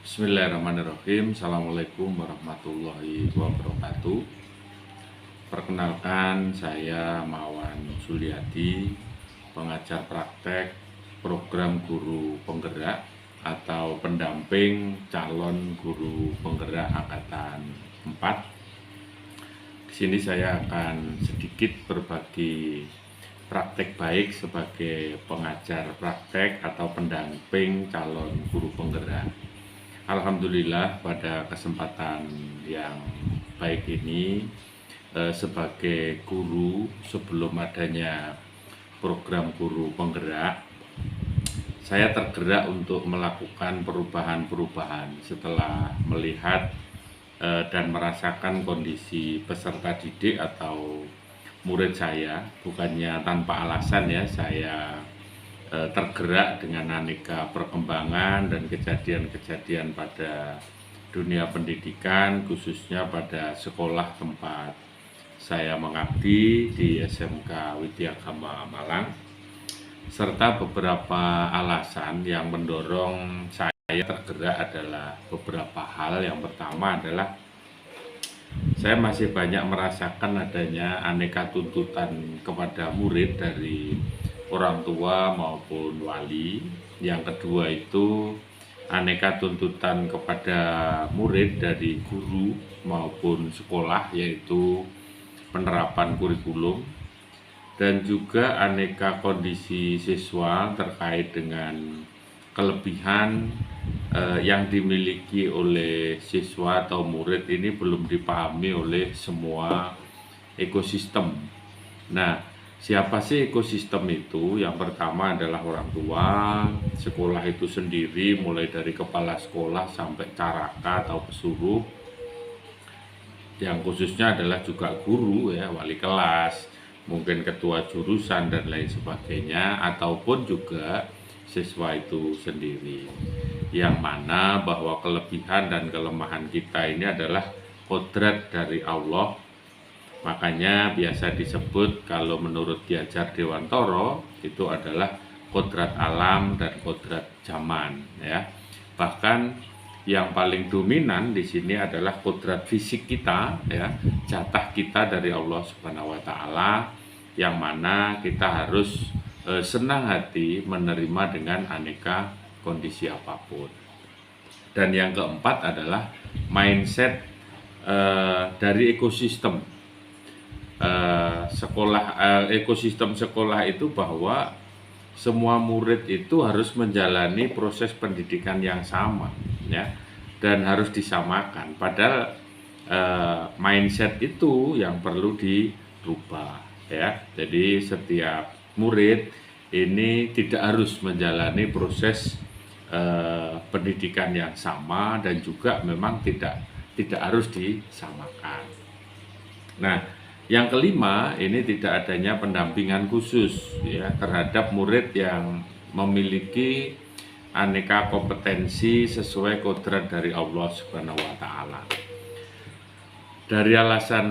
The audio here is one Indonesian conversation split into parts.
Bismillahirrahmanirrahim. Assalamualaikum warahmatullahi wabarakatuh. Perkenalkan, saya Mawan Suliadi, pengajar praktek program guru penggerak atau pendamping calon guru penggerak angkatan 4. Di sini saya akan sedikit berbagi praktek baik sebagai pengajar praktek atau pendamping calon guru penggerak. Alhamdulillah pada kesempatan yang baik ini sebagai guru sebelum adanya program guru penggerak, saya tergerak untuk melakukan perubahan-perubahan setelah melihat dan merasakan kondisi peserta didik atau murid saya. Bukannya tanpa alasan ya, saya tergerak dengan aneka perkembangan dan kejadian-kejadian pada dunia pendidikan, khususnya pada sekolah tempat saya mengabdi di SMK Widyagama Malang, serta beberapa alasan yang mendorong saya tergerak adalah beberapa hal. Yang pertama adalah saya masih banyak merasakan adanya aneka tuntutan kepada murid dari orang tua maupun wali. Yang kedua itu aneka tuntutan kepada murid dari guru maupun sekolah, yaitu penerapan kurikulum, dan juga aneka kondisi siswa terkait dengan kelebihan yang dimiliki oleh siswa atau murid ini belum dipahami oleh semua ekosistem. Nah, siapa sih ekosistem itu? Yang pertama adalah orang tua, sekolah itu sendiri, mulai dari kepala sekolah sampai caraka atau pesuruh, yang khususnya adalah juga guru ya, wali kelas, mungkin ketua jurusan dan lain sebagainya, ataupun juga siswa itu sendiri. Yang mana bahwa kelebihan dan kelemahan kita ini adalah kodrat dari Allah. Makanya biasa disebut, kalau menurut Ki Hajar Dewantoro, itu adalah kodrat alam dan kodrat zaman ya. Bahkan yang paling dominan di sini adalah kodrat fisik kita ya, jatah kita dari Allah Subhanahu wa taala, yang mana kita harus senang hati menerima dengan aneka kondisi apapun. Dan yang keempat adalah mindset dari ekosistem ekosistem sekolah itu, bahwa semua murid itu harus menjalani proses pendidikan yang sama ya, dan harus disamakan. Padahal mindset itu yang perlu dirubah ya. Jadi setiap murid ini tidak harus menjalani proses pendidikan yang sama, dan juga memang tidak harus disamakan. Nah, yang kelima, ini tidak adanya pendampingan khusus ya terhadap murid yang memiliki aneka kompetensi sesuai kodrat dari Allah Subhanahu wa taala. Dari alasan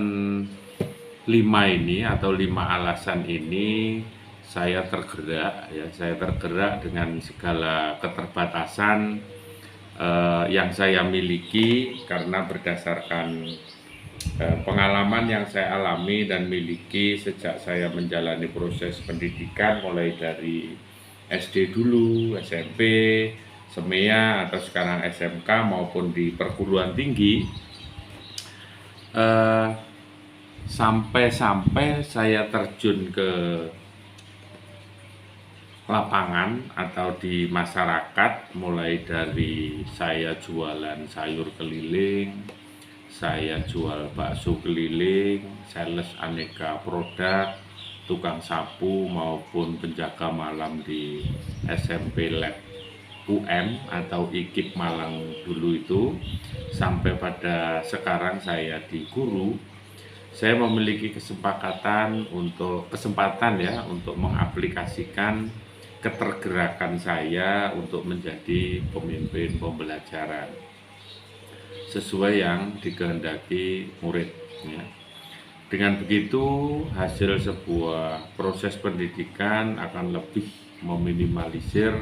5 ini atau 5 alasan ini, saya tergerak ya, dengan segala keterbatasan yang saya miliki, karena berdasarkan pengalaman yang saya alami dan miliki sejak saya menjalani proses pendidikan, mulai dari SD dulu, SMP, SEMEA, atau sekarang SMK maupun di perguruan tinggi, sampai saya terjun ke lapangan atau di masyarakat, mulai dari saya jualan sayur keliling, saya jual bakso keliling, sales aneka produk, tukang sapu maupun penjaga malam di SMP Lab UM atau IKIP Malang dulu itu, sampai pada sekarang saya di guru. Saya memiliki kesempatan untuk mengaplikasikan ketergerakan saya untuk menjadi pemimpin pembelajaran sesuai yang dikehendaki murid ya. Dengan begitu, hasil sebuah proses pendidikan akan lebih meminimalisir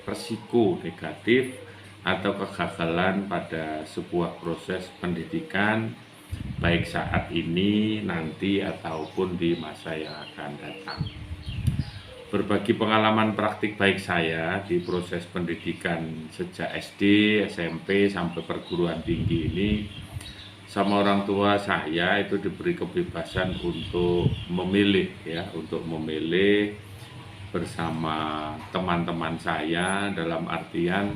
resiko negatif atau kegagalan pada sebuah proses pendidikan, baik saat ini, nanti, ataupun di masa yang akan datang. Berbagi pengalaman praktik baik saya di proses pendidikan sejak SD, SMP, sampai perguruan tinggi ini, sama orang tua saya itu diberi kebebasan untuk memilih, ya, untuk memilih bersama teman-teman saya, dalam artian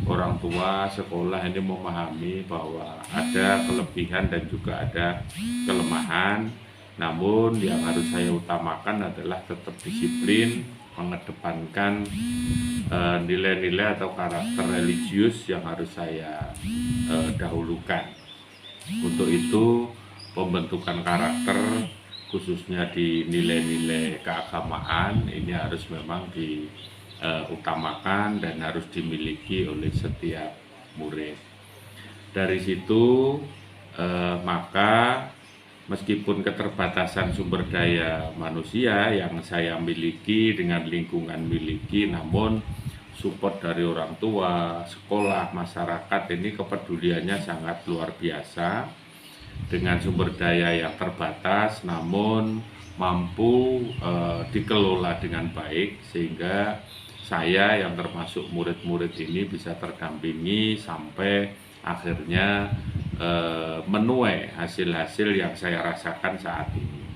orang tua sekolah ini memahami bahwa ada kelebihan dan juga ada kelemahan, namun yang harus saya utamakan adalah tetap disiplin, mengedepankan nilai-nilai atau karakter religius yang harus saya dahulukan. Untuk itu, pembentukan karakter khususnya di nilai-nilai keagamaan ini harus memang diutamakan dan harus dimiliki oleh setiap murid. Dari situ maka meskipun keterbatasan sumber daya manusia yang saya miliki dengan lingkungan miliki, namun support dari orang tua, sekolah, masyarakat ini kepeduliannya sangat luar biasa. Dengan sumber daya yang terbatas namun mampu dikelola dengan baik, sehingga saya yang termasuk murid-murid ini bisa terdampingi sampai akhirnya menuai hasil-hasil yang saya rasakan saat ini.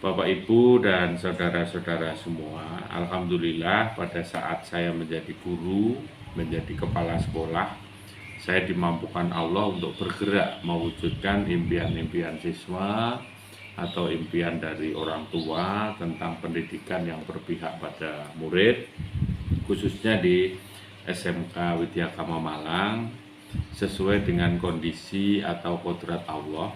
Bapak, Ibu, dan saudara-saudara semua, alhamdulillah pada saat saya menjadi guru, menjadi kepala sekolah, saya dimampukan Allah untuk bergerak mewujudkan impian-impian siswa atau impian dari orang tua tentang pendidikan yang berpihak pada murid, khususnya di SMK Widyagama Malang, sesuai dengan kondisi atau kodrat Allah.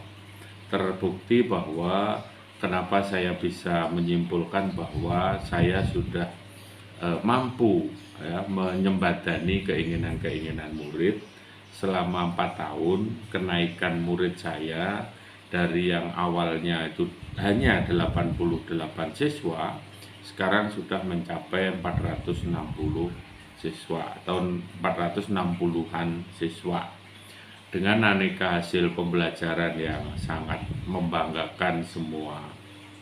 Terbukti bahwa kenapa saya bisa menyimpulkan bahwa saya sudah mampu, ya, menyembadani keinginan-keinginan murid selama 4 tahun. Kenaikan murid saya dari yang awalnya itu hanya 88 siswa, sekarang sudah mencapai 460 siswa atau 460-an siswa, dengan aneka hasil pembelajaran yang sangat membanggakan semua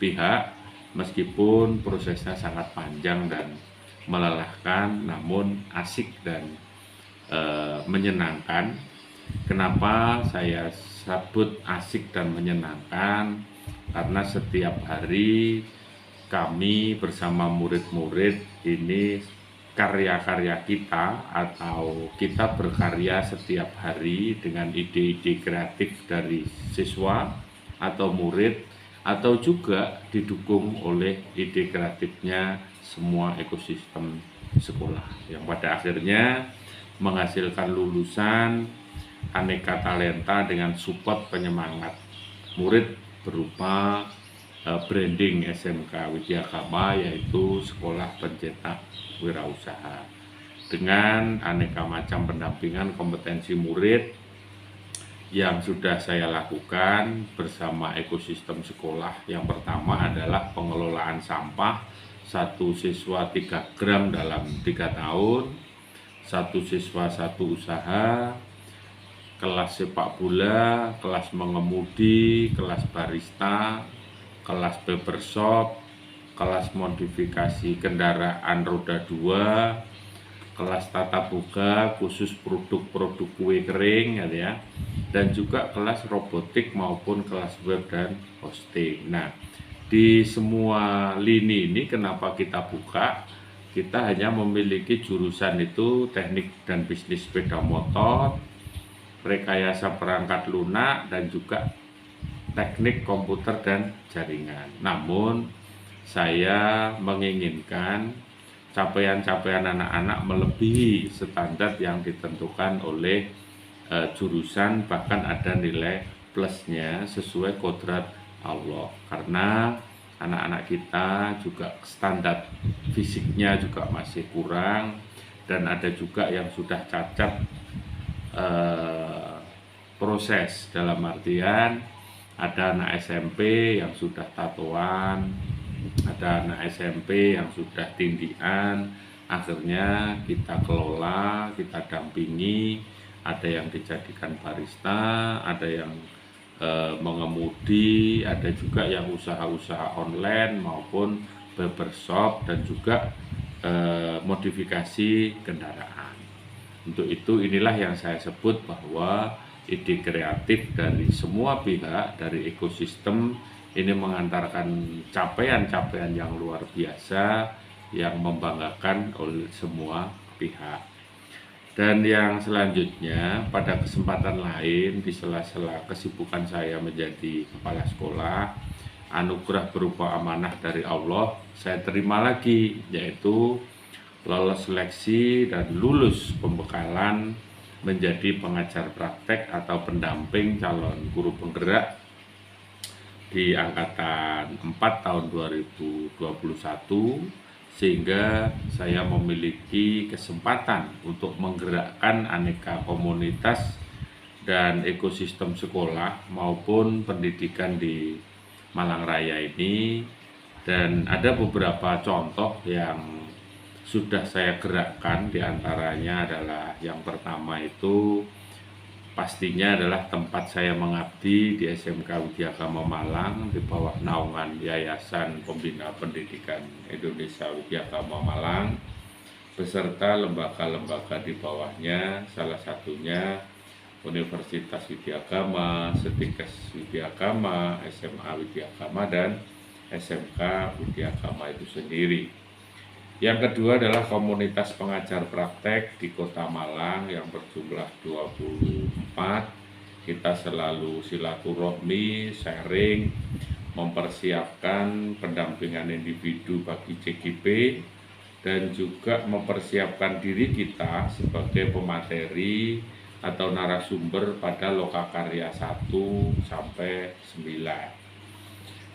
pihak. Meskipun prosesnya sangat panjang dan melelahkan, namun asik dan menyenangkan. Kenapa saya sebut asik dan menyenangkan? Karena setiap hari kami bersama murid-murid ini, karya-karya kita atau kita berkarya setiap hari dengan ide-ide kreatif dari siswa atau murid, atau juga didukung oleh ide kreatifnya semua ekosistem sekolah, yang pada akhirnya menghasilkan lulusan aneka talenta dengan support penyemangat murid berupa branding SMK Widyagama, yaitu Sekolah Pencetak Wirausaha, dengan aneka macam pendampingan kompetensi murid yang sudah saya lakukan bersama ekosistem sekolah. Yang pertama adalah pengelolaan sampah, 1 siswa 3 gram dalam 3 tahun, 1 siswa 1 usaha, kelas sepak bola, kelas mengemudi, kelas barista, kelas barbershop, kelas modifikasi kendaraan roda 2, kelas tata boga khusus produk-produk kue kering, ya, dan juga kelas robotik maupun kelas web dan hosting. Nah, di semua lini ini kenapa kita buka? Kita hanya memiliki jurusan itu teknik dan bisnis sepeda motor, rekayasa perangkat lunak, dan juga teknik komputer dan jaringan. Namun saya menginginkan capaian-capaian anak-anak melebihi standar yang ditentukan oleh jurusan, bahkan ada nilai plusnya sesuai kodrat Allah. Karena anak-anak kita juga standar fisiknya juga masih kurang, dan ada juga yang sudah cacat proses, dalam artian ada anak SMP yang sudah tatoan, ada anak SMP yang sudah tindian, akhirnya kita kelola, kita dampingi, ada yang dijadikan barista, ada yang mengemudi, ada juga yang usaha-usaha online maupun barbershop dan juga modifikasi kendaraan. Untuk itu inilah yang saya sebut bahwa ide kreatif dari semua pihak, dari ekosistem ini mengantarkan capaian-capaian yang luar biasa yang membanggakan oleh semua pihak. Dan yang selanjutnya, pada kesempatan lain di sela-sela kesibukan saya menjadi kepala sekolah, anugerah berupa amanah dari Allah saya terima lagi, yaitu lolos seleksi dan lulus pembekalan menjadi pengajar praktek atau pendamping calon guru penggerak di angkatan 4 tahun 2021, sehingga saya memiliki kesempatan untuk menggerakkan aneka komunitas dan ekosistem sekolah maupun pendidikan di Malang Raya ini. Dan ada beberapa contoh yang sudah saya gerakkan, diantaranya adalah yang pertama itu pastinya adalah tempat saya mengabdi di SMK Widyagama Malang di bawah naungan Yayasan Pembina Pendidikan Indonesia Widyagama Malang beserta lembaga-lembaga di bawahnya, salah satunya Universitas Widyagama, Setikes Widyagama, SMA Widyagama, dan SMK Widyagama itu sendiri. Yang kedua adalah komunitas pengajar praktek di Kota Malang yang berjumlah 24. Kita selalu silaturahmi, sharing, mempersiapkan pendampingan individu bagi CGP dan juga mempersiapkan diri kita sebagai pemateri atau narasumber pada Lokakarya 1 sampai 9.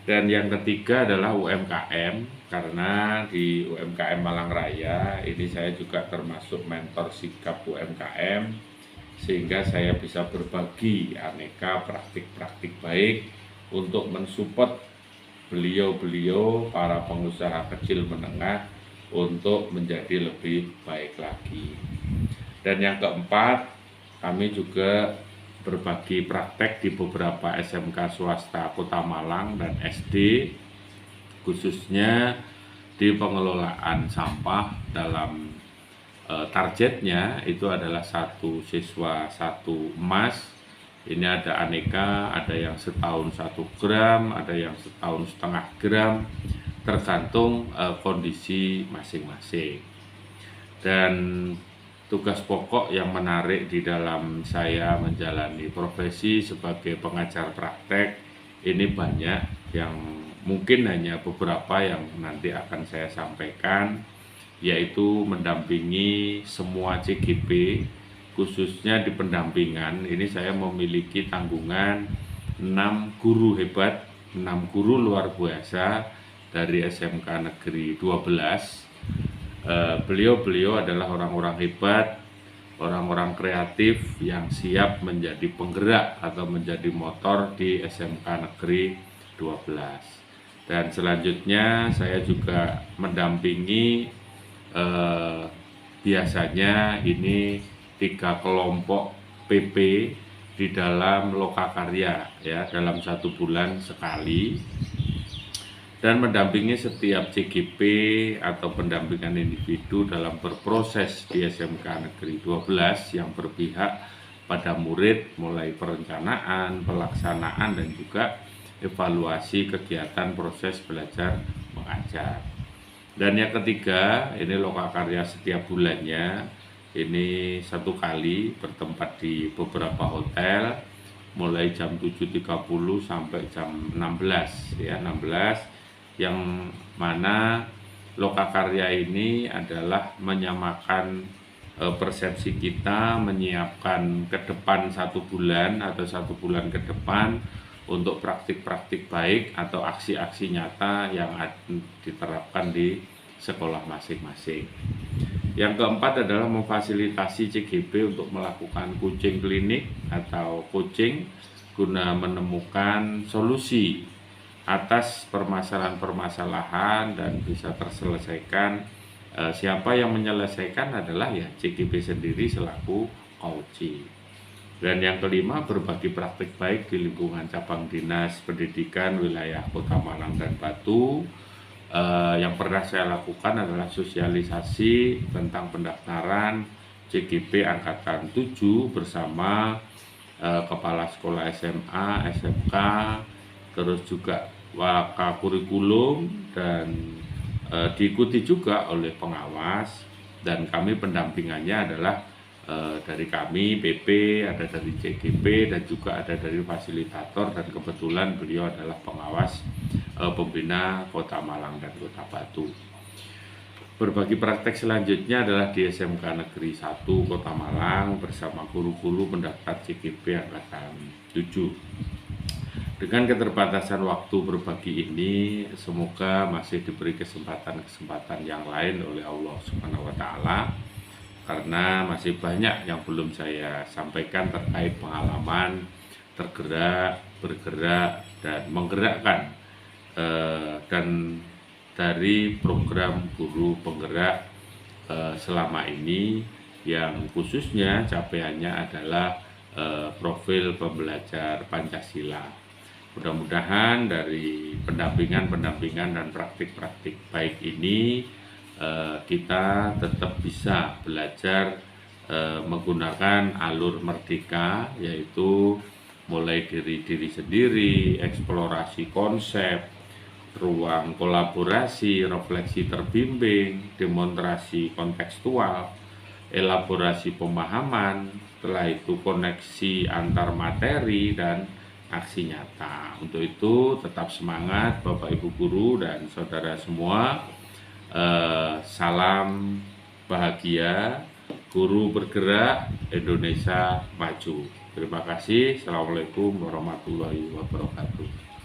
Dan yang ketiga adalah UMKM, karena di UMKM Malang Raya ini saya juga termasuk mentor sikap UMKM, sehingga saya bisa berbagi aneka praktik-praktik baik untuk mensupport beliau-beliau para pengusaha kecil menengah untuk menjadi lebih baik lagi. Dan yang keempat, kami juga berbagi praktek di beberapa SMK swasta Kota Malang dan SD, khususnya di pengelolaan sampah dalam targetnya itu adalah 1 siswa 1 emas. Ini ada aneka, ada yang setahun 1 gram, ada yang setahun setengah gram, tergantung kondisi masing-masing. Dan tugas pokok yang menarik di dalam saya menjalani profesi sebagai pengajar praktek ini banyak, yang mungkin hanya beberapa yang nanti akan saya sampaikan, yaitu mendampingi semua CGP, khususnya di pendampingan. Ini saya memiliki tanggungan 6 guru hebat, 6 guru luar biasa dari SMK Negeri 12. Beliau-beliau adalah orang-orang hebat, orang-orang kreatif yang siap menjadi penggerak atau menjadi motor di SMK Negeri 12. Dan selanjutnya saya juga mendampingi biasanya ini 3 kelompok PP di dalam Lokakarya, ya, dalam 1 bulan sekali, dan mendampingi setiap CGP atau pendampingan individu dalam berproses di SMK Negeri 12 yang berpihak pada murid, mulai perencanaan, pelaksanaan, dan juga evaluasi kegiatan proses belajar mengajar. Dan yang ketiga, ini Lokakarya setiap bulannya, ini 1 kali bertempat di beberapa hotel, mulai jam 7.30 sampai jam 16, ya, 16, yang mana Lokakarya ini adalah menyamakan persepsi kita, menyiapkan ke depan 1 bulan atau 1 bulan ke depan untuk praktik-praktik baik atau aksi-aksi nyata yang diterapkan di sekolah masing-masing. Yang keempat adalah memfasilitasi CGP untuk melakukan coaching klinik atau coaching guna menemukan solusi atas permasalahan-permasalahan dan bisa terselesaikan Siapa yang menyelesaikan adalah ya CGP sendiri selaku coaching. Dan yang kelima, berbagi praktik baik di lingkungan cabang dinas pendidikan wilayah Kota Malang dan Batu. Yang pernah saya lakukan adalah sosialisasi tentang pendaftaran CGP Angkatan 7 bersama kepala sekolah SMA, SMK, terus juga waka kurikulum, dan diikuti juga oleh pengawas, dan kami pendampingannya adalah dari kami PP, ada dari CGP, dan juga ada dari fasilitator, dan kebetulan beliau adalah pengawas pembina Kota Malang dan Kota Batu. Berbagi praktek selanjutnya adalah di SMK Negeri 1 Kota Malang bersama guru-guru pendaftar CGP Angkatan 7. Dengan keterbatasan waktu berbagi ini, semoga masih diberi kesempatan-kesempatan yang lain oleh Allah Subhanahu wa Ta'ala, karena masih banyak yang belum saya sampaikan terkait pengalaman tergerak, bergerak, dan menggerakkan dan dari program guru penggerak selama ini, yang khususnya capaiannya adalah profil pembelajar Pancasila. Mudah-mudahan dari pendampingan dan praktik-praktik baik ini kita tetap bisa belajar menggunakan alur merdeka, yaitu mulai dari diri sendiri, eksplorasi konsep, ruang kolaborasi, refleksi terbimbing, demonstrasi kontekstual, elaborasi pemahaman, setelah itu koneksi antar materi, dan aksi nyata. Untuk itu tetap semangat Bapak Ibu guru dan saudara semua. Salam bahagia, guru bergerak, Indonesia maju. Terima kasih. Assalamualaikum warahmatullahi wabarakatuh.